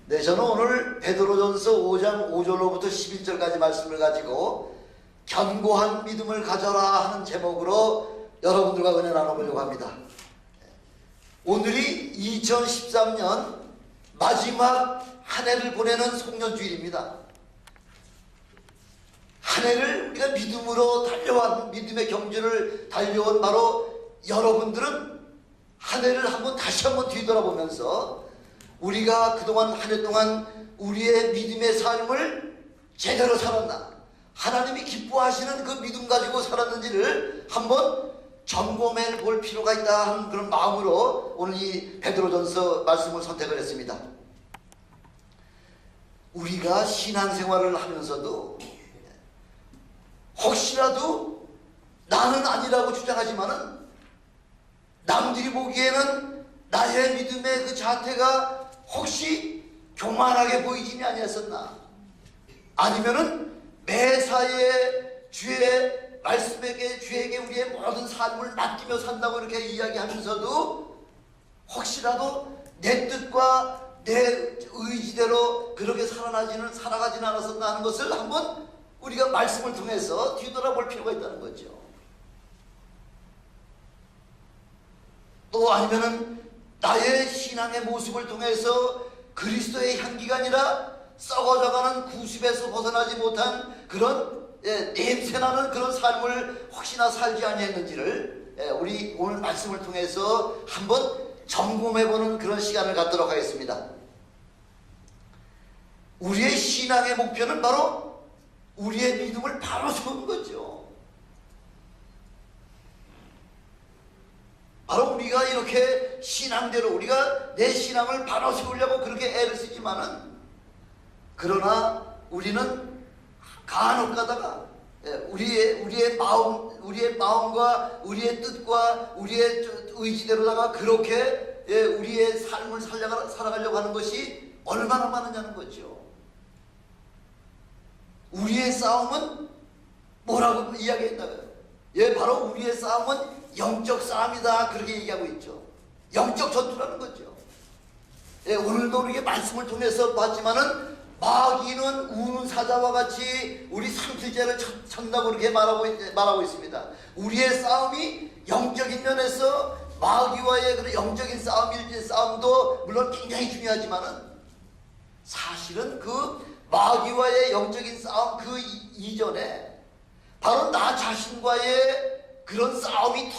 네, 저는 오늘 베드로전서 5장 5절로부터 11절까지 말씀을 가지고 견고한 믿음을 가져라 하는 제목으로 여러분들과 은혜 나눠보려고 합니다. 오늘이 2013년 마지막 한 해를 보내는 송년주일입니다. 한 해를 우리가 믿음으로 달려온, 믿음의 경주를 달려온 바로 여러분들은 한 해를 다시 한번 뒤돌아보면서 우리가 그동안 한 해 동안 우리의 믿음의 삶을 제대로 살았나, 하나님이 기뻐하시는 그 믿음 가지고 살았는지를 한번 점검해 볼 필요가 있다 하는 그런 마음으로 오늘 이 베드로전서 말씀을 선택을 했습니다. 우리가 신앙생활을 하면서도 혹시라도 나는 아니라고 주장하지만은 남들이 보기에는 나의 믿음의 그 자태가 혹시 교만하게 보이지는 아니었었나, 아니면은 매사에 주의 말씀에게, 주에게 우리의 모든 삶을 맡기며 산다고 이렇게 이야기하면서도 혹시라도 내 뜻과 내 의지대로 그렇게 살아가지는 않았었나 하는 것을 한번 우리가 말씀을 통해서 뒤돌아볼 필요가 있다는 거죠. 또 아니면은 나의 신앙의 모습을 통해서 그리스도의 향기가 아니라 썩어져가는 구습에서 벗어나지 못한 그런 냄새나는 그런 삶을 혹시나 살지 아니했는지를 우리 오늘 말씀을 통해서 한번 점검해보는 그런 시간을 갖도록 하겠습니다. 우리의 신앙의 목표는 바로 우리의 믿음을 바로 세우는 거죠. 바로 우리가 이렇게 신앙대로 우리가 내 신앙을 바로 세우려고 그렇게 애를 쓰지만은, 그러나 우리는 간혹 가다가 우리의 마음과 우리의 뜻과 우리의 의지대로다가 그렇게 우리의 삶을 살아가려고 하는 것이 얼마나 많으냐는 거죠. 우리의 싸움은 뭐라고 이야기했나요? 바로 우리의 싸움은 영적 싸움이다, 그렇게 얘기하고 있죠. 영적 전투라는 거죠. 오늘도 우리에게 말씀을 통해서 봤지만은 마귀는 우는 사자와 같이 우리 상수제를 쳤다고 그렇게 말하고 있습니다. 우리의 싸움이 영적인 면에서 마귀와의 그런 영적인 싸움도 물론 굉장히 중요하지만은, 사실은 그 마귀와의 영적인 싸움 그 이전에 바로 나 자신과의 그런 싸움이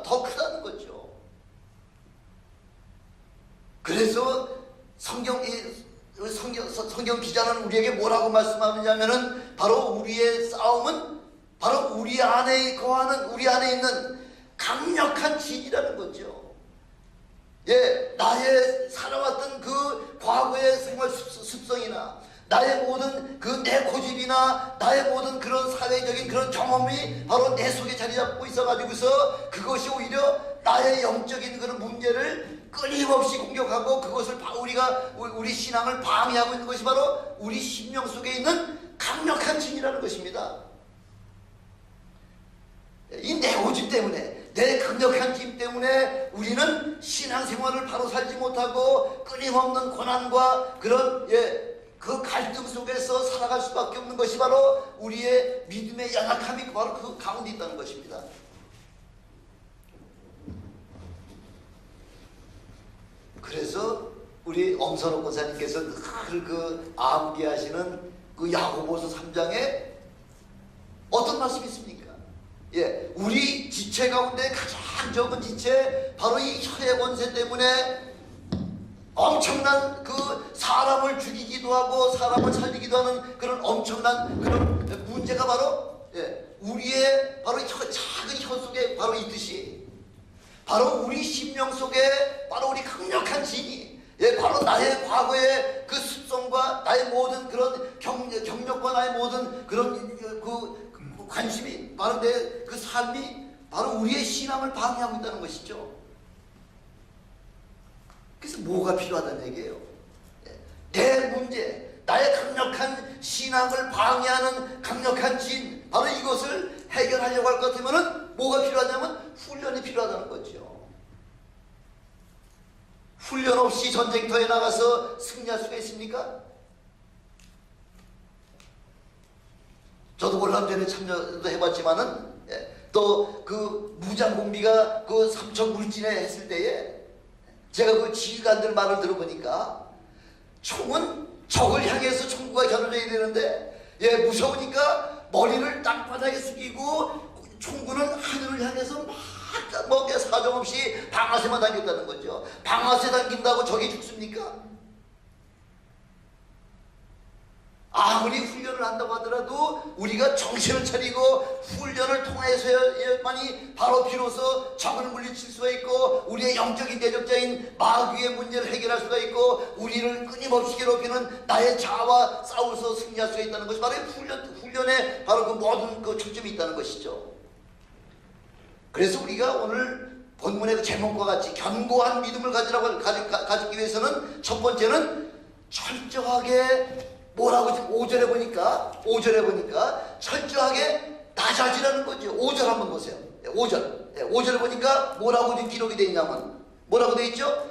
더 크다는 거죠. 그래서 성경 기자는 우리에게 뭐라고 말씀하느냐면은 바로 우리의 싸움은 바로 우리 안에 거하는, 우리 안에 있는 강력한 진이라는 거죠. 나의 살아왔던 그 과거의 생활 습성이나 나의 모든 그 내 고집이나 나의 모든 그런 사회적인 그런 경험이 바로 내 속에 자리 잡고 있어가지고서 그것이 오히려 나의 영적인 그런 문제를 끊임없이 공격하고 그것을 우리 신앙을 방해하고 있는 것이 바로 우리 심령 속에 있는 강력한 진이라는 것입니다. 이 내 고집 때문에, 내 강력한 힘 때문에 우리는 신앙생활을 바로 살지 못하고 끊임없는 고난과 그런 그 갈등 속에서 살아갈 수밖에 없는 것이 바로 우리의 믿음의 연약함이 바로 그 가운데 있다는 것입니다. 그래서 우리 엄선호 권사님께서 늘 그 암기하시는 그 야고보서 3장에 어떤 말씀이 있습니까? 우리 지체 가운데 가장 적은 지체, 바로 이 혀의 권세 때문에 엄청난 그 사람을 죽이기도 하고 사람을 살리기도 하는 그런 엄청난 그런 문제가 바로 우리의 바로 작은 혀 속에 바로 있듯이, 바로 우리 심령 속에 바로 우리 강력한 진이, 바로 나의 과거의 그 습성과 나의 모든 그런 경력과 나의 모든 그런 그 관심이, 바로 내 그 삶이 바로 우리의 신앙을 방해하고 있다는 것이죠. 그래서 뭐가 필요하다는 얘기예요? 내 문제, 나의 강력한 신앙을 방해하는 강력한 진, 바로 이것을 해결하려고 할 것 같으면 뭐가 필요하냐면 훈련이 필요하다는 거죠. 훈련 없이 전쟁터에 나가서 승리할 수가 있습니까? 저도 월남전에 참여도 해봤지만은 또 그 무장공비가 그 삼척 물진에 했을 때에 제가 그 지휘관들 말을 들어보니까 총은 적을 향해서 총구가 겨눠져야 되는데 무서우니까 머리를 땅바닥에 숙이고 총구는 하늘을 향해서 막 뭐 사정없이 방아쇠만 당겼다는 거죠. 방아쇠 당긴다고 적이 죽습니까? 아무리 훈련을 한다고 하더라도 우리가 정신을 차리고 훈련을 통해서만이 바로 비로소 적을 물리칠 수가 있고 우리의 영적인 대적자인 마귀의 문제를 해결할 수가 있고 우리를 끊임없이 괴롭히는 나의 자아와 싸워서 승리할 수가 있다는 것이 바로 훈련에 바로 그 모든 그 초점이 있다는 것이죠. 그래서 우리가 오늘 본문의 그 제목과 같이 견고한 믿음을 가지기 위해서는 첫 번째는 철저하게 뭐라고 지금 5절에 보니까 철저하게 낮아지라는 거죠. 5절 한번 보세요. 5절에 보니까 뭐라고 지금 기록이 되어 있냐면 뭐라고 되어 있죠?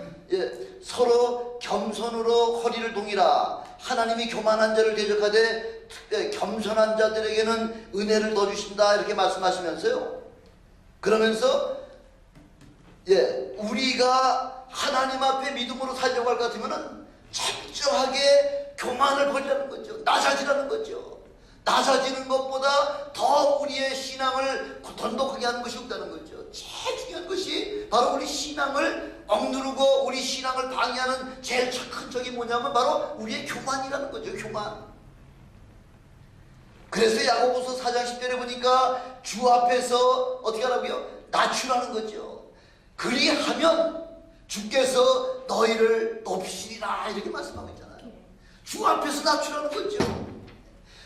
서로 겸손으로 허리를 동이라. 하나님이 교만한 자를 대적하되 겸손한 자들에게는 은혜를 더 주신다 이렇게 말씀하시면서요. 그러면서 우리가 하나님 앞에 믿음으로 살려고 할 것 같으면은 철저하게 교만을 버리라는 거죠. 낮아지라는 거죠. 낮아지는 것보다 더 우리의 신앙을 돈독하게 하는 것이 없다는 거죠. 제일 중요한 것이 바로 우리 신앙을 억누르고 우리 신앙을 방해하는 제일 큰 적이 뭐냐면 바로 우리의 교만이라는 거죠. 교만. 그래서 야고보서 4장 10절에 보니까 주 앞에서 어떻게 하라고요? 낮추라는 거죠. 그리하면 주께서 너희를 높이시리라 이렇게 말씀하고 있잖아요. 주 앞에서 낮추라는 거죠.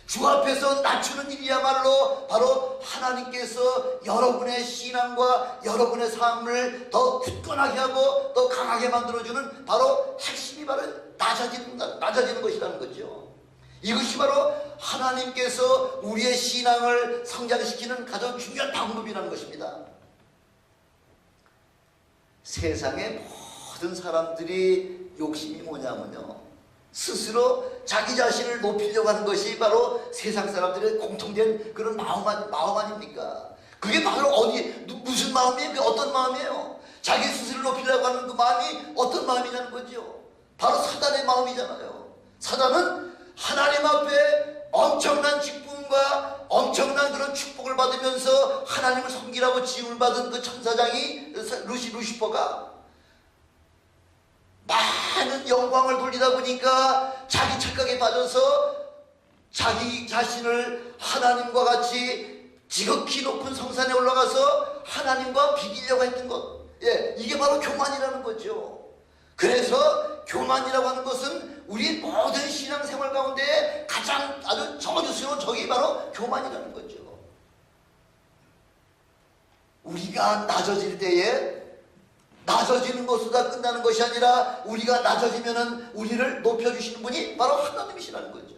주 앞에서 낮추는 일이야말로 바로 하나님께서 여러분의 신앙과 여러분의 삶을 더 굳건하게 하고 더 강하게 만들어주는 바로 핵심이 바로 낮아지는 것이라는 거죠. 이것이 바로 하나님께서 우리의 신앙을 성장시키는 가장 중요한 방법이라는 것입니다. 세상의 모든 사람들이 욕심이 뭐냐면요, 스스로 자기 자신을 높이려고 하는 것이 바로 세상 사람들의 공통된 그런 마음 아닙니까? 그게 바로 무슨 마음이에요? 그게 어떤 마음이에요? 자기 스스로를 높이려고 하는 그 마음이 어떤 마음이냐는 거죠. 바로 사단의 마음이잖아요. 사단은 하나님 앞에 엄청난 직분과 엄청난 그런 축복을 받으면서 하나님을 섬기라고 지음을 받은 그 천사장이 루시퍼가 많은 영광을 돌리다 보니까 자기 착각에 빠져서 자기 자신을 하나님과 같이 지극히 높은 성산에 올라가서 하나님과 비기려고 했던 것, 이게 바로 교만이라는 거죠. 그래서 교만이라고 하는 것은 우리 모든 신앙생활 가운데 가장 아주 저주스러운 적이 바로 교만이라는 거죠. 우리가 낮아질 때에 낮아지는 것으로 다 끝나는 것이 아니라 우리가 낮아지면은 우리를 높여주시는 분이 바로 하나님이시라는 거죠.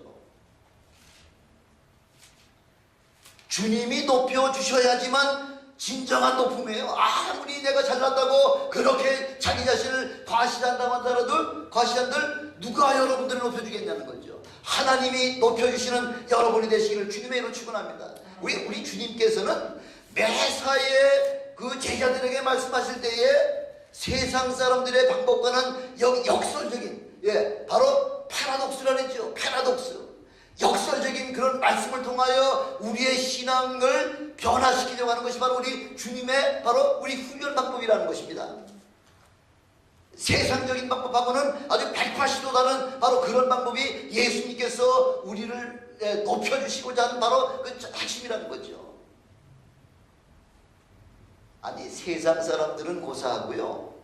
주님이 높여주셔야지만 진정한 높음이에요. 아무리 내가 잘났다고 그렇게 자기 자신을 과시한다고 한들 누가 여러분들을 높여주겠냐는 거죠. 하나님이 높여주시는 여러분이 되시기를 주님의 이름으로 축원합니다. 우리 주님께서는 매사에 그 제자들에게 말씀하실 때에 세상 사람들의 방법과는 역설적인, 바로 패러독스라는 패러독스, 역설적인 그런 말씀을 통하여 우리의 신앙을 변화시키려고 하는 것이 바로 우리 주님의 바로 우리 훈련 방법이라는 것입니다. 세상적인 방법하고는 아주 180도 다른 바로 그런 방법이 예수님께서 우리를 높여주시고자 하는 바로 그 핵심이라는 거죠. 아니, 세상 사람들은 고사하고요,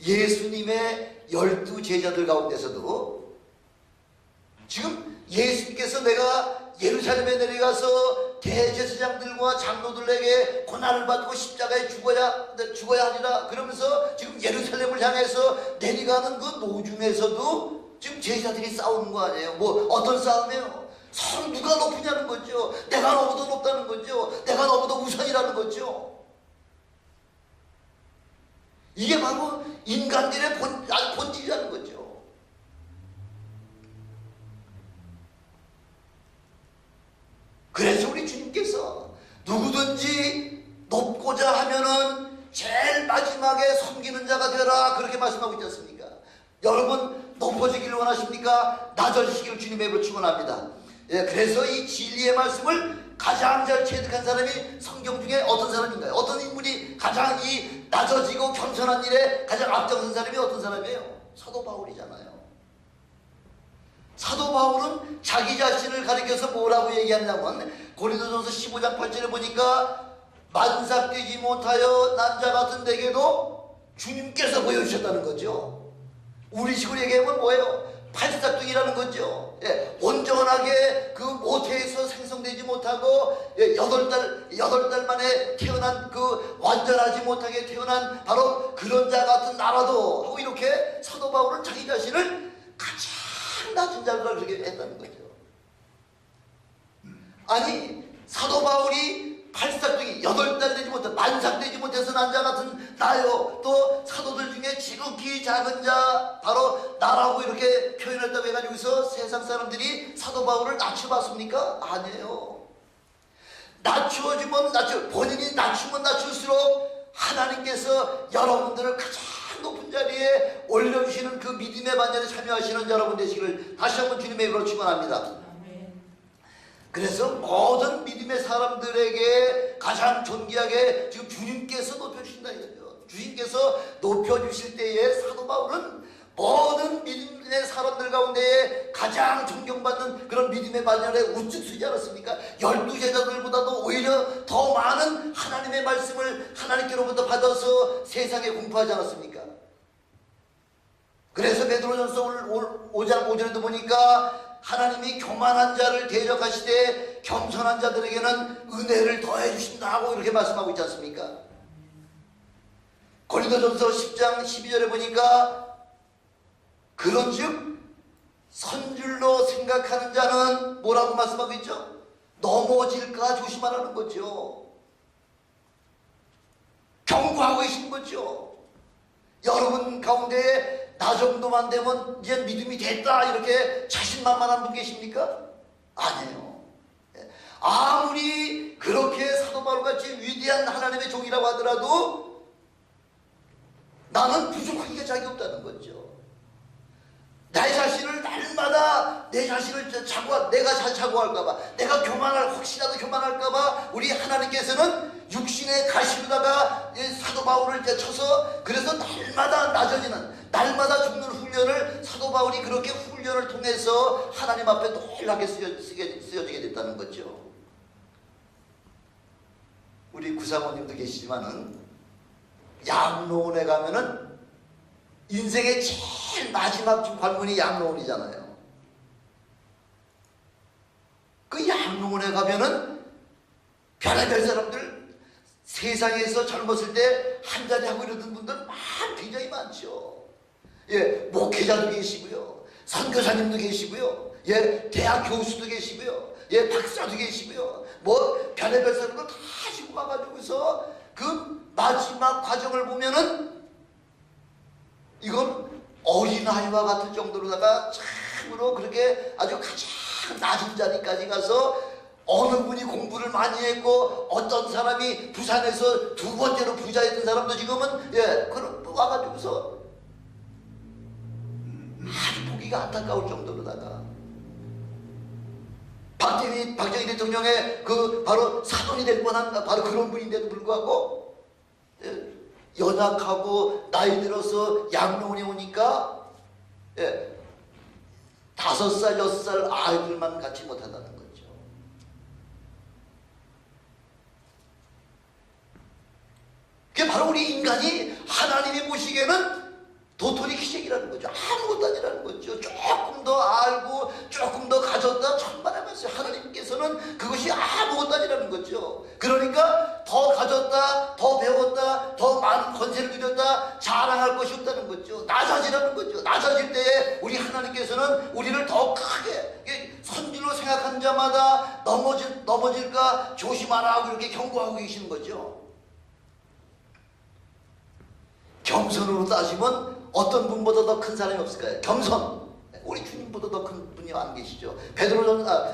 예수님의 12 제자들 가운데서도 지금 예수님께서 내가 예루살렘에 내려가서 대제사장들과 장로들에게 고난을 받고 십자가에 죽어야 하리라 그러면서 지금 예루살렘을 향해서 내려가는 그 노중에서도 지금 제자들이 싸우는 거 아니에요? 뭐 어떤 싸움이에요? 서로 누가 높으냐는 거죠. 내가 너보다 높다는 거죠. 내가 너보다 우선이라는 거죠. 이게 바로 인간들의 본질이라는 거죠. 그래서 우리 주님께서 누구든지 높고자 하면은 제일 마지막에 섬기는 자가 되라, 그렇게 말씀하고 있지 않습니까? 여러분 높아지기를 원하십니까? 낮아지시기를 주님의 이름으로 축원합니다. 예, 그래서 이 진리의 말씀을 가장 잘 체득한 사람이 성경 중에 어떤 사람인가요? 어떤 인물이 가장 이 낮아지고 겸손한 일에 가장 앞장선 사람이 어떤 사람이에요? 사도 바울이잖아요. 사도 바울은 자기 자신을 가리켜서 뭐라고 얘기하냐면 고린도전서 15장 8절에 보니까 만삭되지 못하여 남자 같은 내게도 주님께서 보여주셨다는 거죠. 우리식으로 얘기하면 뭐예요? 팔싹둥이라는 거죠. 예, 온전하게 그 모태에서 생성되지 못하고, 예, 8달 만에 태어난 그 완전하지 못하게 태어난 바로 그런 자 같은 나라도 하고, 이렇게 사도 바울은 자기 자신을 가장 낮은 자라 그렇게 했다는 거죠. 아니, 사도 바울이 팔싹둥이 8달 되지 못해 만삭되지 못해서 난 자 같은 나요, 또 사도들 중에 지극히 작은 자 바로 나라고 이렇게 표현했다고 해가지고서 세상 사람들이 사도 바울을 낮춰봤습니까? 아니에요. 낮추어지면 본인이 낮추면 낮출수록 하나님께서 여러분들을 가장 높은 자리에 올려주시는 그 믿음의 반열에 참여하시는 여러분 되시기를 다시 한번 주님의 이름으로 축원합니다. 그래서 모든 믿음의 사람들에게 가장 존귀하게 지금 주님께서 높여주신다 이거죠. 주님께서 높여주실 때에 사도 바울은 모든 믿음의 사람들 가운데 가장 존경받는 그런 믿음의 반열에 우뚝 서지 않았습니까? 12제자들보다도 오히려 더 많은 하나님의 말씀을 하나님께로부터 받아서 세상에 공포하지 않았습니까? 그래서 베드로전서 5장 5절에도 보니까 하나님이 교만한 자를 대적하시되 겸손한 자들에게는 은혜를 더해 주신다고 이렇게 말씀하고 있지 않습니까? 고린도전서 10장 12절에 보니까 그런즉 선줄로 생각하는 자는 뭐라고 말씀하고 있죠? 넘어질까 조심하라는 거죠. 경고하고 계신 거죠. 여러분 가운데 나 정도만 되면 이제 믿음이 됐다 이렇게 자신만만한 분 계십니까? 아니에요. 아무리 그렇게 사도 바울같이 위대한 하나님의 종이라고 하더라도 나는 부족하기가 짝이 없다는 거죠. 내 자신을 날마다 내 자신을 내가 자고할까봐, 내가 혹시라도 교만할까봐 우리 하나님께서는 육신의 가시로다가 사도 바울을 쳐서 그래서 날마다 낮아지는, 날마다 죽는 훈련을 사도 바울이 그렇게 훈련을 통해서 하나님 앞에 놀랍게 쓰여지게 됐다는 거죠. 우리 구사모님도 계시지만은 양로원에 가면은 인생의 제일 마지막 관문이 양로원이잖아요. 그 양로원에 가면은 별의별 사람들, 세상에서 젊었을 때 한자리 하고 이러던 분들 굉장히 많죠. 예, 목회자도 계시고요, 선교사님도 계시고요, 예, 대학 교수도 계시고요, 예, 박사도 계시고요, 뭐 별의별 사람들 다 지고 와가지고서 그 마지막 과정을 보면은 이건 어린아이와 같을 정도로다가 참으로 그렇게 아주 가장 낮은 자리까지 가서 어느 분이 공부를 많이 했고 어떤 사람이 부산에서 2번째로 부자였던 사람도 지금은 그런 와가지고서 아주 보기가 안타까울 정도로다가 박정희 대통령의 그 바로 사돈이 될 뻔한 바로 그런 분인데도 불구하고 연약하고 나이 들어서 양로원에 오니까 5살, 6살 아이들만 갖지 못한다는 거죠. 그게 바로 우리 인간이 하나님이 보시기에는 도토리 기적이라는 거죠. 아무것도 아니라는 거죠. 조금 더 알고 조금 더 가졌다 천만하면서 하나님께서는 그것이 아무것도 아니라는 거죠. 그러니까 더 가졌다, 더 배웠다, 더 많은 권세를 누렸다 자랑할 것이 없다는 거죠. 낮아지라는 거죠. 낮아질 때에 우리 하나님께서는 우리를 더 크게 선질로 생각하는 자마다 넘어질까 조심하라 하고 이렇게 경고하고 계시는 거죠. 겸손으로 따지면 어떤 분보다 더 큰 사람이 없을까요? 겸손. 우리 주님보다 더 큰 분이 안 계시죠.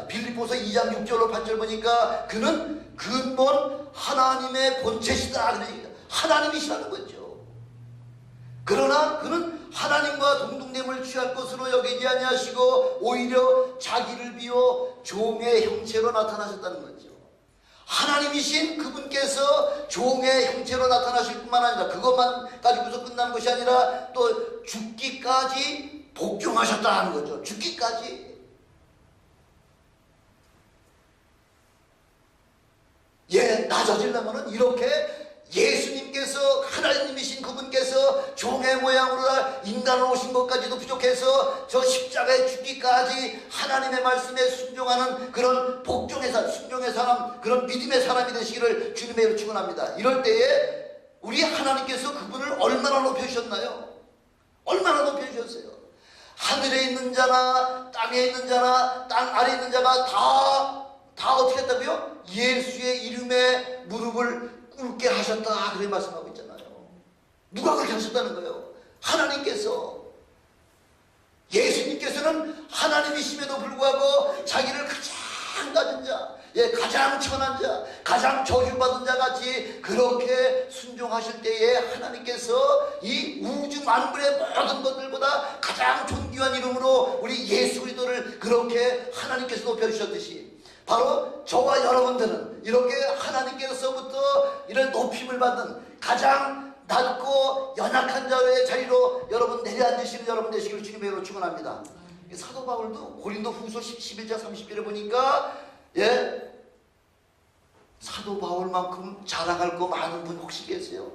빌립보서 2장 6절로 8절 보니까 그는 근본 하나님의 본체시다. 하나님이시라는 거죠. 그러나 그는 하나님과 동등됨을 취할 것으로 여기지 아니하시고 오히려 자기를 비워 종의 형체로 나타나셨다는 거죠. 하나님이신 그분께서 종의 형체로 나타나실 뿐만 아니라 그것만 가지고서 끝나는 것이 아니라 또 죽기까지 복종하셨다는 거죠. 죽기까지. 낮아지려면 이렇게 예수님께서 하나님이신 그분께서 종의 모양으로 인간을 오신 것까지도 부족해서 저 십자가에 죽기까지 하나님의 말씀에 순종하는 그런 복종의 사람, 순종의 사람, 그런 믿음의 사람이 되시기를 주님의 이름으로 축원합니다. 이럴 때에 우리 하나님께서 그분을 얼마나 높여주셨나요? 얼마나 높여주셨어요? 하늘에 있는 자나 땅에 있는 자나 땅 아래에 있는 자가 다 어떻게 했다고요? 예수의 이름에 무릎을 꿇게 하셨다. 그렇게 말씀하고 있잖아요. 누가 그렇게 하셨다는 거예요? 하나님께서. 예수님께서는 하나님이심에도 불구하고 자기를 가장 낮은 자, 가장 천한 자, 가장 저주받은 자 같이 그렇게 순종하실 때에 하나님께서 이 우주 만물의 모든 것들보다 가장 존귀한 이름으로 우리 예수 그리스도를 그렇게 하나님께서 높여주셨듯이 바로 저와 여러분들은 이렇게 하나님께서부터 이런 높임을 받는 가장 낮고 연약한 자의 자리로 여러분 내려앉으시는 여러분 되시기를 주님의 이름으로 축원합니다. 사도 바울도 고린도 후서 11장 30절에 보니까 사도 바울만큼 자랑할 거 많은 분 혹시 계세요?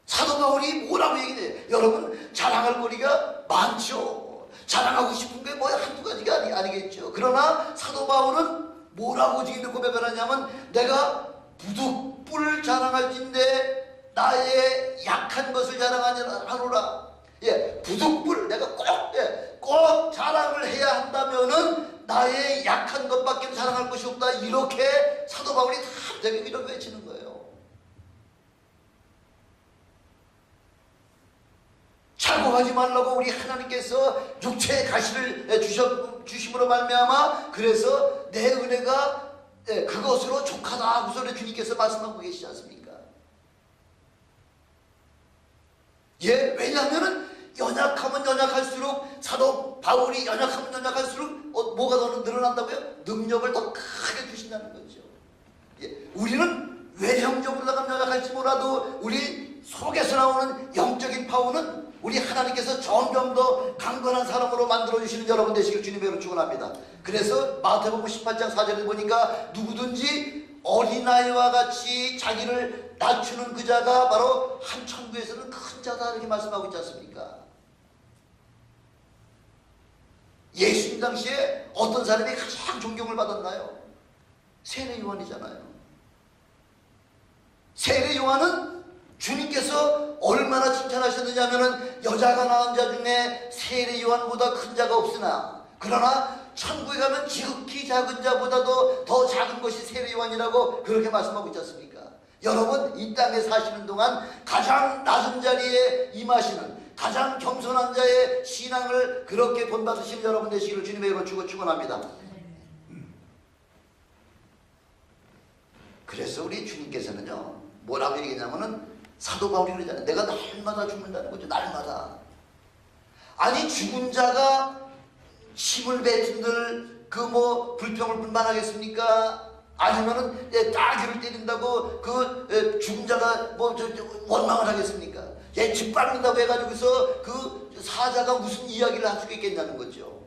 사도 바울이 뭐라고 얘기해요? 여러분 자랑할 거리가 많죠. 자랑하고 싶은 게 뭐 한두 가지가 아니겠죠. 그러나 사도 바울은 뭐라고 지금 고백을 하냐면 내가 부득불 자랑할진대 나의 약한 것을 자랑하노라. 부득불 내가 꼭 자랑을 해야 한다면은 나의 약한 것밖에 자랑할 것이 없다. 이렇게 사도 바울이 다 이렇게 외치는 거예요. 자고하지 말라고 우리 하나님께서 육체의 가시를 주심으로 말미암아 그래서 내 은혜가 그것으로 족하다 하고서 주님께서 말씀하고 계시지 않습니까? 왜냐하면 연약하면 연약할수록 사도 바울이 연약하면 연약할수록 뭐가 더 늘어난다고요? 능력을 더 크게 주신다는 거죠. 우리는 외형적으로 연약할지 몰라도 우리 속에서 나오는 영적인 파워는 우리 하나님께서 점점 더 강건한 사람으로 만들어주시는 여러분 되시길 주님의 이름으로 축원합니다. 그래서 마태복음 18장 4절에 보니까 누구든지 어린아이와 같이 자기를 낮추는 그 자가 바로 한 천국에서는 큰 자다 이렇게 말씀하고 있지 않습니까? 예수님 당시에 어떤 사람이 가장 존경을 받았나요? 세례 요한이잖아요. 세례 요한은 주님께서 얼마나 칭찬하셨느냐 하면은 여자가 낳은 자 중에 세례 요한보다 큰 자가 없으나 그러나 천국에 가면 지극히 작은 자보다도 더 작은 것이 세례 요한이라고 그렇게 말씀하고 있지 않습니까? 여러분 이 땅에 사시는 동안 가장 낮은 자리에 임하시는 가장 겸손한 자의 신앙을 그렇게 본받으시는 여러분 되시기를 주님의 이름으로 축원합니다. 그래서 우리 주님께서는요 뭐라고 얘기했냐면은 사도 바울이 그러잖아요. 내가 날마다 죽는다는 거죠. 날마다. 아니 죽은 자가 힘을 뱉은들 그 뭐 불평을 분만하겠습니까? 아니면은 따귀를 때린다고 그 죽은 자가 뭐 원망을 하겠습니까? 짓밟는다고 해가지고서 그 사자가 무슨 이야기를 할 수 있겠냐는 거죠.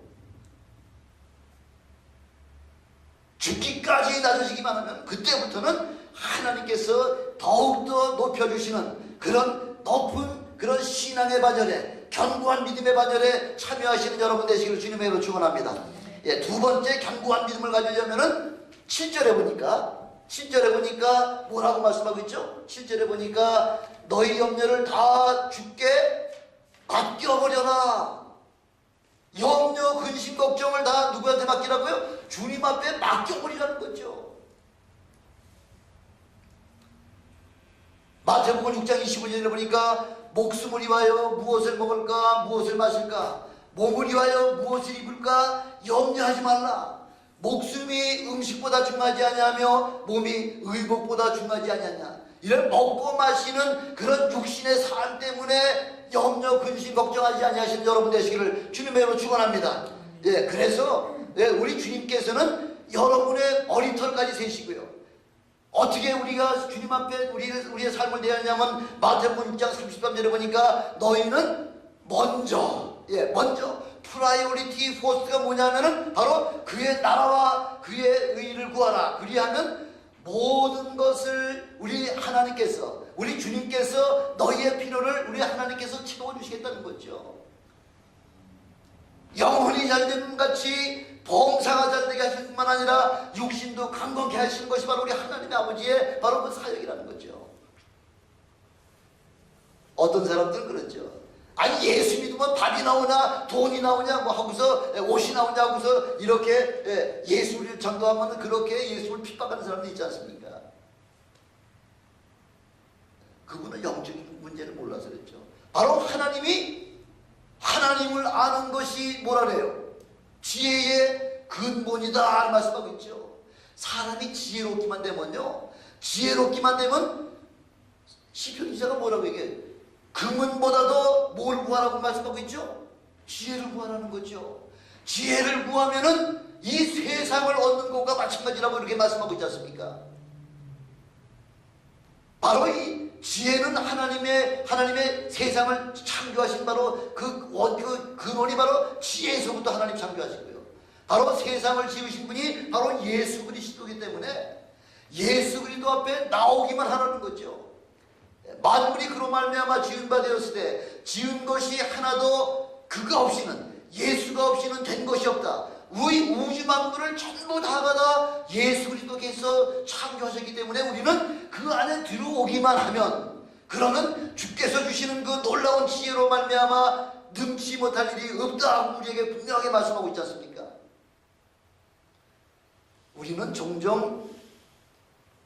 죽기까지 낮아지기만 하면 그때부터는 하나님께서 더욱더 높여주시는 그런 높은 그런 신앙의 반열에 견고한 믿음의 반열에 참여하시는 여러분 되시기를 주님의 이름으로 축원합니다. 두 번째 견고한 믿음을 가지려면은 7절에 보니까 뭐라고 말씀하고 있죠? 7절에 보니까 너희 염려를 다 주께 맡겨버려라. 염려, 근심, 걱정을 다 누구한테 맡기라고요? 주님 앞에 맡겨버리라는 거죠. 마태복음 6장 25절에 보니까 목숨을 위하여 무엇을 먹을까 무엇을 마실까 몸을 위하여 무엇을 입을까 염려하지 말라. 목숨이 음식보다 중하지 아니하며 몸이 의복보다 중하지 아니하냐. 이런 먹고 마시는 그런 육신의 삶 때문에 염려 근심 걱정하지 아니하시는 여러분 되시기를 주님의 이름으로 축원합니다. 예, 그래서 우리 주님께서는 여러분의 머리털까지 세시고요. 어떻게 우리가 주님 앞에 우리의 삶을 대하냐면 마태복음 6장 33절에 보니까 너희는 먼저 프라이오리티 포스트가 뭐냐면은 바로 그의 나라와 그의 의를 구하라. 그리하면 모든 것을 우리 하나님께서 우리 주님께서 너희의 필요를 우리 하나님께서 채워주시겠다는 거죠. 영혼이 잘됨 같이 범사가 잘되게 하실 뿐만 아니라 육신도 강건케 하시는 것이 바로 우리 하나님의 아버지의 바로 그 사역이라는 거죠. 어떤 사람들은 그렇죠. 아니 예수 믿으면 밥이 나오냐 돈이 나오냐 뭐 하고서 옷이 나오냐 하고서 이렇게 예수를 전도하면 그렇게 예수를 핍박하는 사람도 있지 않습니까? 그분은 영적인 문제를 몰라서 그랬죠. 바로 하나님을 아는 것이 뭐라래요? 지혜의 근본이다 말씀하고 있죠. 사람이 지혜롭기만 되면 시편 기자가 뭐라고 얘기해요? 금은보다도 뭘 구하라고 말씀하고 있죠? 지혜를 구하라는 거죠. 지혜를 구하면은 이 세상을 얻는 것과 마찬가지라고 이렇게 말씀하고 있지 않습니까? 바로 이 지혜는 하나님의 세상을 창조하신 바로 그 근원이 바로 지혜에서부터 하나님 창조하시고요. 바로 세상을 지으신 분이 바로 예수 그리스도이기 때문에 예수 그리스도 앞에 나오기만 하라는 거죠. 만물이 그로 말미암아 지은 바 되었을 때 지은 것이 하나도 그가 없이는 예수가 없이는 된 것이 없다. 우리 우주 만물을 전부 다가 다 예수 그리스도께서 창조하셨기 때문에 우리는 그 안에 들어오기만 하면 그러면 주께서 주시는 그 놀라운 지혜로 말미암아 능치 못할 일이 없다. 우리에게 분명하게 말씀하고 있지 않습니까? 우리는 종종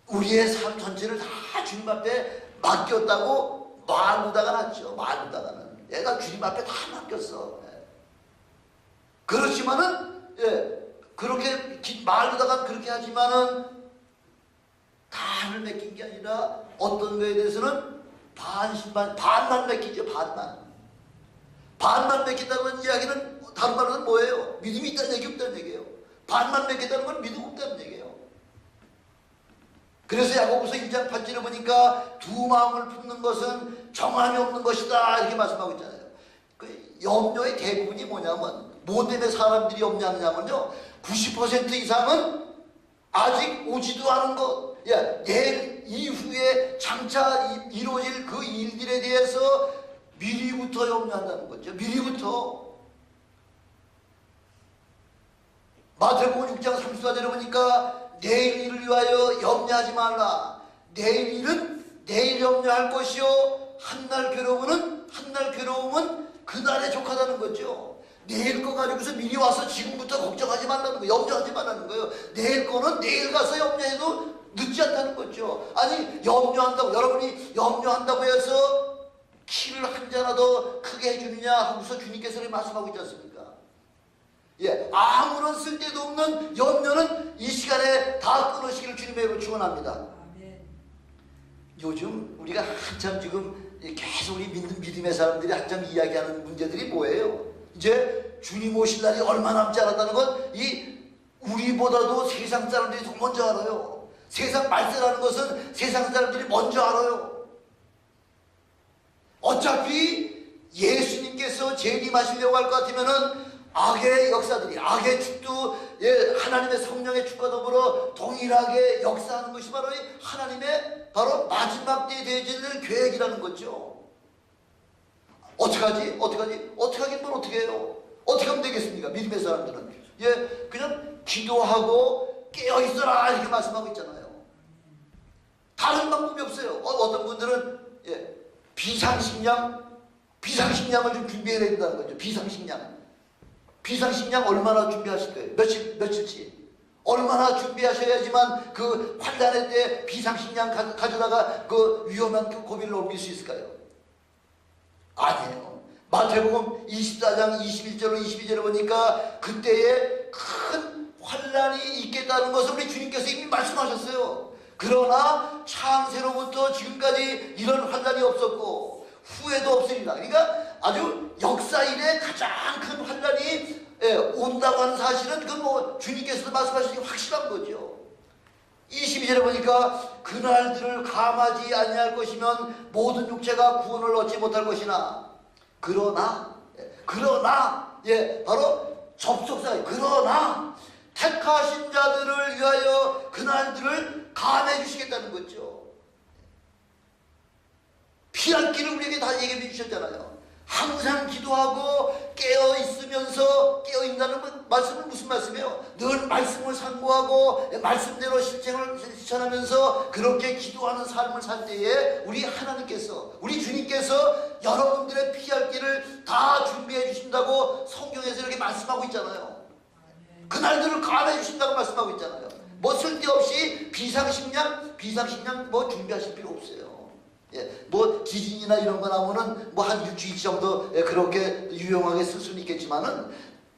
우리의 삶 전체를 다 주님 앞에 맡겼다고 말로다가 놨죠. 말로다가는 내가 주님 앞에 다 맡겼어. 그렇지만은 그렇게 말로다가 그렇게 하지만은 다를 맡긴 게 아니라 어떤 거에 대해서는 반만 맡기죠. 반만 맡긴다는 이야기는 다른 말로는 뭐예요? 믿음이 있다는 얘기 없다는 얘기예요. 반만 맡긴다는 건 믿음 없다는 얘기예요. 그래서 야고보서 1장 8절에 보니까 두 마음을 품는 것은 정함이 없는 것이다 이렇게 말씀하고 있잖아요. 그 염려의 대부분이 뭐냐면 뭐 때문에 사람들이 염려하느냐면요 90% 이상은 아직 오지도 않은 것, 내일 이후에 장차 이루어질 그 일들에 대해서 미리부터 염려한다는 거죠. 미리부터. 마태복음 6장 34절에 보니까 내일 일을 위하여 염려하지 말라. 내일 일은 내일 염려할 것이요 한날 괴로움은 그날에 족하다는 거죠. 내일 거 가지고서 미리 와서 지금부터 걱정하지 말라는 거예요. 염려하지 말라는 거예요. 내일 거는 내일 가서 염려해도 늦지 않다는 거죠. 아니 염려한다고 여러분이 염려한다고 해서 키를 한 잔이라도 크게 해주느냐 하고서 주님께서 말씀하고 있지 않습니까? 아무런 쓸데도 없는 염려는 이 시간에 다 끊으시기를 주님의 이름으로 축원합니다. 요즘 우리가 한참 지금 계속 우리 믿음의 사람들이 한참 이야기하는 문제들이 뭐예요? 이제 주님 오실 날이 얼마 남지 않았다는 건 우리보다도 세상 사람들이 더 먼저 알아요. 세상 말세라는 것은 세상 사람들이 먼저 알아요. 어차피 예수님께서 재림하시려고 할 것 같으면은 악의 역사들이 악의 축도 하나님의 성령의 축과 더불어 동일하게 역사하는 것이 바로 하나님의 바로 마지막 때에 대해질 계획이라는 거죠. 어떡하지? 어떻게 하긴 뭘 어떻게 해요? 어떻게 하면 되겠습니까? 믿음의 사람들은 그냥 기도하고 깨어있어라 이렇게 말씀하고 있잖아요. 다른 방법이 없어요. 어떤 분들은 비상식량을 좀 준비해야 된다는 거죠. 비상식량 얼마나 준비하실 거예요? 며칠치? 얼마나 준비하셔야지만 그 환란의 때 비상식량 가져다가 그 위험한 그 고비를 넘길 수 있을까요? 아니에요. 마태복음 24장 21절로 22절에 보니까 그때에 큰 환란이 있겠다는 것을 우리 주님께서 이미 말씀하셨어요. 그러나 창세로부터 지금까지 이런 환란이 없었고 후에도 없으리라. 그러니까 아주 역사 이래 가장 큰 환란이 온다고 하는 사실은 그건 뭐 주님께서도 말씀하신 게 확실한 거죠. 22절에 보니까 그날들을 감하지 아니할 것이면 모든 육체가 구원을 얻지 못할 것이나 그러나 바로 접속사예요. 그러나 택하신 자들을 위하여 그날들을 감해 주시겠다는 거죠. 피할 길을 우리에게 다 얘기해 주셨잖아요. 항상 기도하고 깨어있다는 말씀은 무슨 말씀이에요? 늘 말씀을 상고하고 말씀대로 실천을 실천하면서 그렇게 기도하는 삶을 살 때에 우리 하나님께서, 우리 주님께서 여러분들의 피할 길을 다 준비해 주신다고 성경에서 이렇게 말씀하고 있잖아요. 그날들을 감해 주신다고 말씀하고 있잖아요. 뭐 쓸데없이 비상식량 뭐 준비하실 필요 없어요. 뭐 지진이나 이런 거 나오면은 뭐 한 6주 정도 그렇게 유용하게 쓸 수는 있겠지만은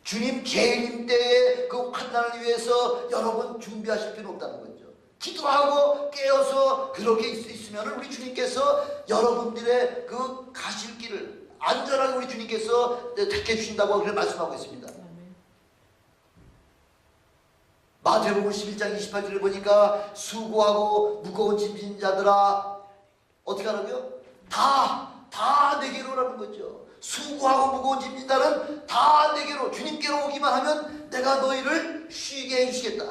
주님 재림 때의 그 환난을 위해서 여러분 준비하실 필요 없다는 거죠. 기도하고 깨어서 그렇게 있으면 우리 주님께서 여러분들의 그 가실 길을 안전하게 우리 주님께서 택해 주신다고 그렇게 말씀하고 있습니다. 마태복음 11장 28절을 보니까 수고하고 무거운 짐진 자들아 어떻게 하라고요? 다 내게로 오라는 거죠. 수고하고 무거운 짐진 자는 다 내게로, 주님께로 오기만 하면 내가 너희를 쉬게 해주시겠다.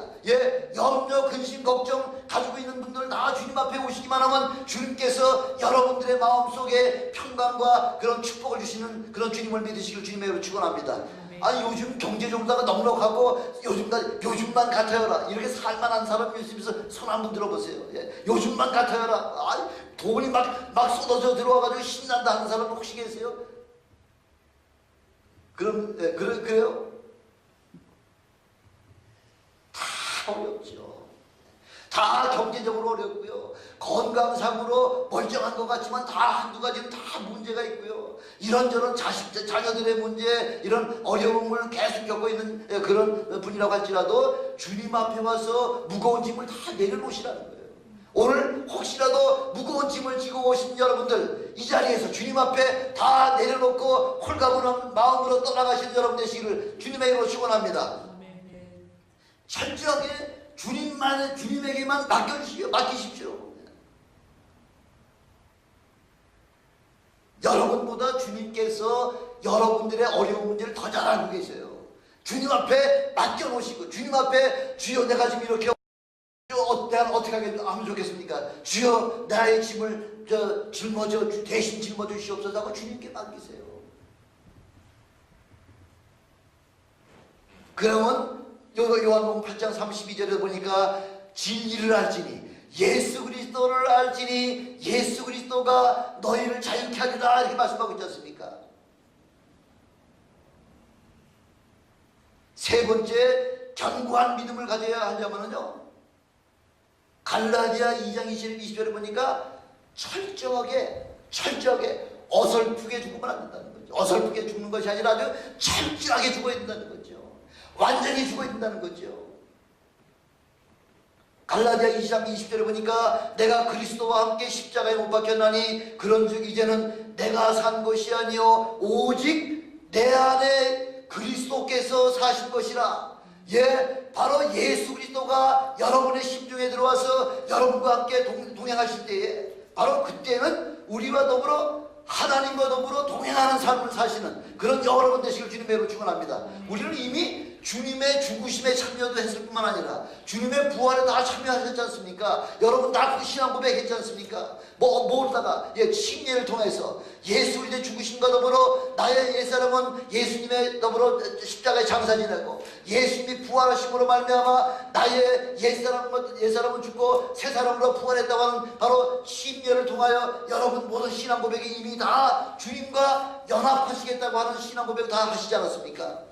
염려, 근심, 걱정 가지고 있는 분들 다 주님 앞에 오시기만 하면 주님께서 여러분들의 마음속에 평강과 그런 축복을 주시는 그런 주님을 믿으시길 주님의 이름으로 축원합니다. 아니 요즘 경제 정도가 넉넉하고 요즘만 같아요라 이렇게 살만한 사람 있으면서 손 한번 들어보세요. 요즘만 같아요라. 아니 돈이 막 쏟아져 들어와가지고 신난다 하는 사람 혹시 계세요? 그래요? 다 어렵죠. 다 경제적으로 어렵고요. 건강상으로 멀쩡한 것 같지만 다 한두 가지는 다 문제가 있고요. 이런저런 자녀들의 문제, 이런 어려움을 계속 겪고 있는 그런 분이라고 할지라도 주님 앞에 와서 무거운 짐을 다 내려놓으시라는 거예요. 오늘 혹시라도 무거운 짐을 지고 오신 여러분들 이 자리에서 주님 앞에 다 내려놓고 홀가분한 마음으로 떠나가시는 여러분 되시기를 주님의 이름으로 축원합니다. 철저하게 주님에게만 맡기십시오. 여러분보다 주님께서 여러분들의 어려운 문제를 더 잘 알고 계세요. 주님 앞에 맡겨놓으시고 주님 앞에 주여 내가 지금 이렇게 내가 어떻게 하면 좋겠습니까? 주여 나의 짐을 대신 짊어져 주시옵소서 하고 주님께 맡기세요. 그러면 요한복음 8장 32절에 보니까 진리를 알지니 예수 그리스도를 알지니 예수 그리스도가 너희를 자유케 하리라 이렇게 말씀하고 있지 않습니까? 세 번째 견고한 믿음을 가져야 하려면요 갈라디아 2장 20절에 보니까 철저하게 어설프게 죽으면 안 된다는 거죠. 어설프게 죽는 것이 아니라 아주 철저하게 죽어야 된다는 거죠. 완전히 죽어야 된다는 거죠. 갈라디아 2장 20절에 보니까 내가 그리스도와 함께 십자가에 못 박혔나니 그런즉 이제는 내가 산 것이 아니요 오직 내 안에 그리스도께서 사신 것이라. 바로 예수 그리스도가 여러분의 심중에 들어와서 여러분과 함께 동행하실 때에 바로 그때는 우리와 더불어 하나님과 더불어 동행하는 삶을 사시는 그런 여러분 되시길 주님의 이름으로 축원합니다. 우리는 이미 주님의 죽으심에 참여도 했을 뿐만 아니라 주님의 부활에 다 참여하셨지 않습니까? 여러분 다 신앙 고백했지 않습니까? 모르다가 침례를 통해서 예수 그리스도의 죽으심과 더불어 나의 옛사람은 예수님의 더불어 십자가에 장사 지내고 예수님이 부활하심으로 말미암아 나의 옛사람은 죽고 새 사람으로 부활했다고 하는 바로 침례를 통하여 여러분 모든 신앙 고백이 이미 다 주님과 연합하시겠다고 하는 신앙 고백을 다 하시지 않았습니까?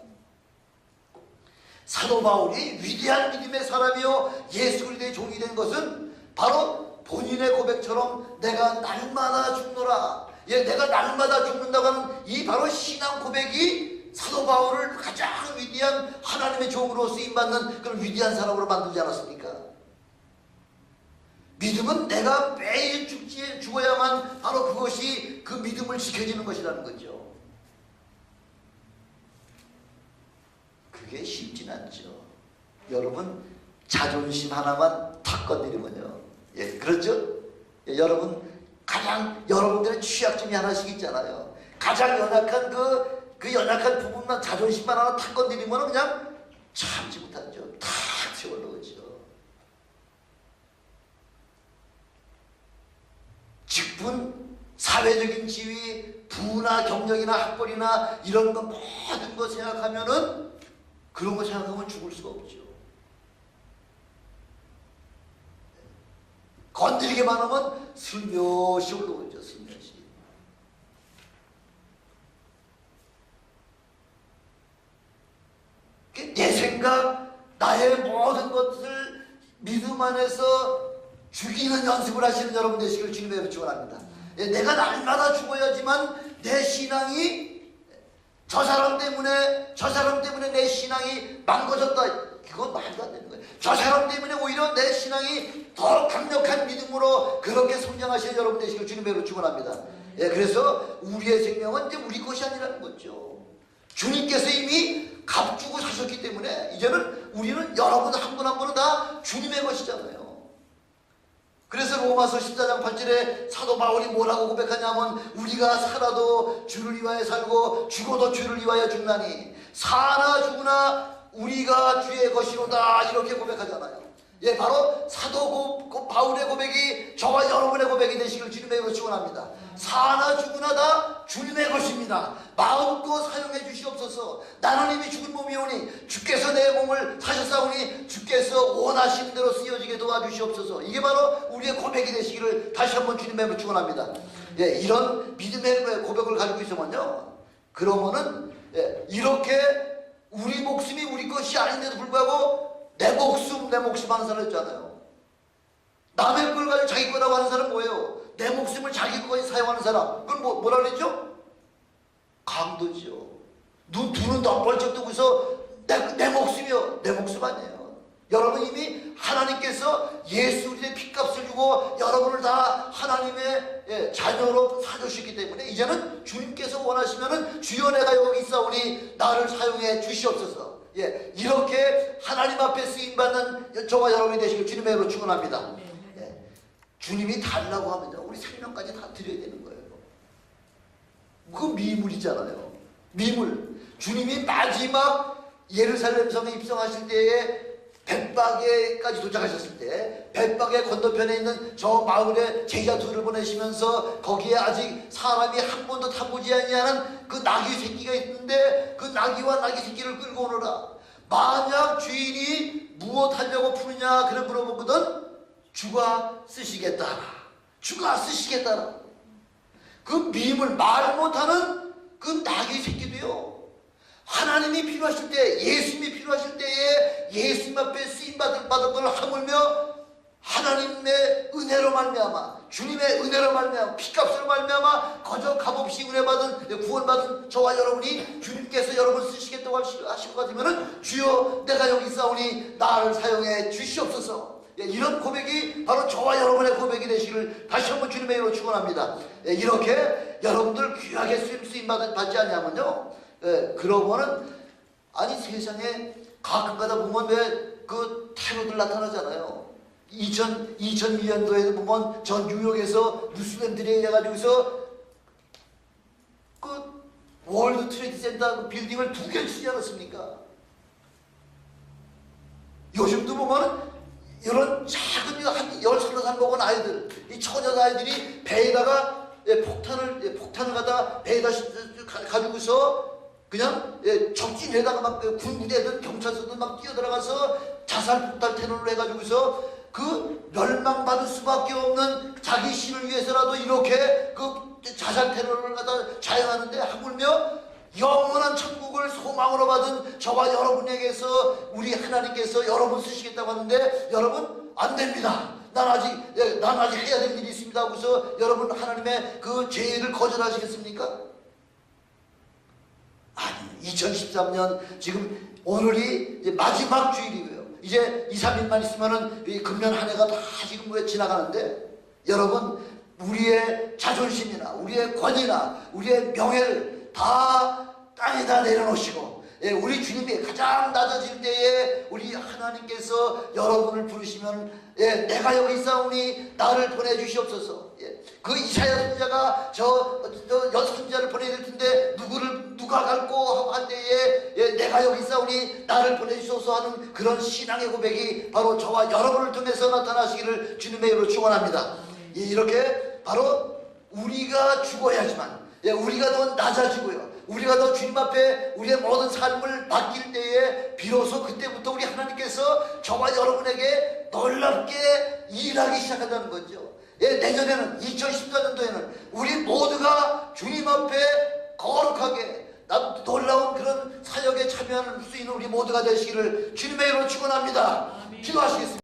사도 바울이 위대한 믿음의 사람이요 예수 그리스도의 종이 된 것은 바로 본인의 고백처럼 내가 날마다 죽노라, 내가 날마다 죽는다고 하는 이 바로 신앙 고백이 사도 바울을 가장 위대한 하나님의 종으로 쓰임받는 그런 위대한 사람으로 만들지 않았습니까? 믿음은 내가 매일 죽어야만 바로 그것이 그 믿음을 지켜지는 것이라는 거죠. 그게 쉽진 않죠. 여러분 자존심 하나만 탁 건드리면요, 그렇죠? 여러분 가장 여러분들의 취약점이 하나씩 있잖아요. 가장 연약한 그 연약한 부분만 자존심만 하나 탁 건드리면 그냥 참지 못하죠. 탁 튀어올라오죠. 직분, 사회적인 지위, 부나 경력이나 학벌이나 이런 거 모든 거 생각하면은 그런 거 생각하면 죽을 수가 없죠. 건드리기만 하면 슬며시 올라오죠. 슬며시. 내 생각, 나의 모든 것을 믿음 안에서 죽이는 연습을 하시는 여러분 되시길 주님의 축원합니다. 내가 날마다 죽어야지만 내 신앙이 저 사람 때문에 내 신앙이 망가졌다. 그건 말도 안 되는 거예요. 저 사람 때문에 오히려 내 신앙이 더 강력한 믿음으로 그렇게 성장하시는 여러분 되시길 주님의 축원합니다. 그래서 우리의 생명은 이제 우리 것이 아니라는 거죠. 주님께서 이미 값주고 사셨기 때문에 이제는 우리는 여러분 한 분 한 분은 다 주님의 것이잖아요. 그래서 로마서 14장 8절에 사도 바울이 뭐라고 고백하냐면 우리가 살아도 주를 위하여 살고 죽어도 주를 위하여 죽나니 사나 죽으나 우리가 주의 것이로다, 이렇게 고백하잖아요. 바로 사도 바울의 고백이 저와 여러분의 고백이 되시길 주님의 이름으로 축원합니다. 사나 죽으나 다 주님의 것입니다. 마음껏 사용해 주시옵소서. 나는 이미 죽은 몸이오니 주께서 내 몸을 사셨사오니 주께서 원하시는 대로 쓰여지게 도와주시옵소서. 이게 바로 우리의 고백이 되시기를 다시 한번 주님의 이름으로 축원합니다. 이런 믿음의 고백을 가지고 있으면요, 그러면은 이렇게 우리 목숨이 우리 것이 아닌데도 불구하고 내 목숨 하는 사람 있잖아요. 남의 걸 가지고 자기 거라고 하는 사람 뭐예요? 내 목숨을 자기 거에 사용하는 사람. 그건 뭐라 그랬죠? 강도죠. 두 눈도 안 벌쩍 뜨고서 내 목숨이요. 내 목숨 아니에요. 여러분 이미 하나님께서 예수 그리스도의 피값을 주고 여러분을 다 하나님의 자녀로 사주셨기 때문에 이제는 주님께서 원하시면은 주여 내가 여기 있사오니 나를 사용해 주시옵소서. 이렇게 하나님 앞에 쓰임받는 저와 여러분이 되시길 주님의 이름으로 축원합니다. 주님이 달라고 하면요, 우리 생명까지 다 드려야 되는 거예요. 그거 미물이잖아요. 미물. 주님이 마지막 예루살렘 성에 입성하실 때에 벳박에까지 도착하셨을 때 벳박의 건너편에 있는 저 마을에 제자 둘을 보내시면서 거기에 아직 사람이 한 번도 타보지 아니하는 그 나귀 새끼가 있는데 그 나귀와 나귀 새끼를 끌고 오너라. 만약 주인이 무엇 하려고 푸느냐 그래 물어보거든. 주가 쓰시겠다. 주가 쓰시겠다. 그 미물 말 못하는 그 나귀 새끼도요, 하나님이 필요하실 때, 예수님이 필요하실 때에 예수님 앞에 쓰임받을 것을 하물며 하나님의 은혜로 말미암아, 주님의 은혜로 말미암아, 피값으로 말미암아 거저 값없이 은혜받은 구원받은 저와 여러분이 주님께서 여러분 쓰시겠다고 하실 것 같으면 주여 내가 여기 있사오니 나를 사용해 주시옵소서. 이런 고백이 바로 저와 여러분의 고백이 되시기를 다시 한번 주님의 이름으로 축원합니다. 이렇게 여러분들 귀하게 쓰임받지 않냐면요, 그러고는 아니 세상에 가끔가다 보면 왜 그 테러들 나타나잖아요. 2002년도에도 보면 전 뉴욕에서 무슬림들이 해가지고서 그 월드 트레이드 센터 그 빌딩을 2개 치지 않았습니까? 요즘도 보면 이런 작은 한 10살 먹은 아이들, 이 처녀 아이들이 배에다가 폭탄을 갖다 배에다 가지고서 그냥 적진에다가 막 군부대든 경찰서든 막 뛰어들어가서 자살 폭탄 테러를 해가지고서 그 멸망받을 수밖에 없는 자기 신을 위해서라도 이렇게 그 자살 테러를 갖다 자행하는데 하물며 영원한 천국을 소망으로 받은 저와 여러분에게서 우리 하나님께서 여러분 쓰시겠다고 하는데, 여러분 안 됩니다. 난 아직 해야 될 일이 있습니다 하고서 여러분 하나님의 그 죄를 거절하시겠습니까? 아니, 2013년 지금 오늘이 이제 마지막 주일이고요. 이제 2, 3일만 있으면은 이 금년 한 해가 다 지금 왜 지나가는데, 여러분 우리의 자존심이나 우리의 권위나 우리의 명예를 다 땅에다 내려놓으시고, 우리 주님이 가장 낮아질 때에 우리 하나님께서 여러분을 부르시면, 내가 여기 있사오니 나를 보내주시옵소서. 그 이사야 선지자가 저 선지자를 보내야 될 텐데 누가 갈고 할 때에 내가 여기 있사오니 나를 보내주소서 하는 그런 신앙의 고백이 바로 저와 여러분을 통해서 나타나시기를 주님의 이름으로 축원합니다. 이렇게 바로 우리가 죽어야지만, 우리가 더 낮아지고요, 우리가 더 주님 앞에 우리의 모든 삶을 맡길 때에 비로소 그때부터 우리 하나님께서 저와 여러분에게 놀랍게 일하기 시작한다는 거죠. 내년에는 2014년도에는 우리 모두가 주님 앞에 거룩하게 놀라운 그런 사역에 참여할 수 있는 우리 모두가 되시기를 주님의 이름으로 축원합니다. 기도하시겠습니다.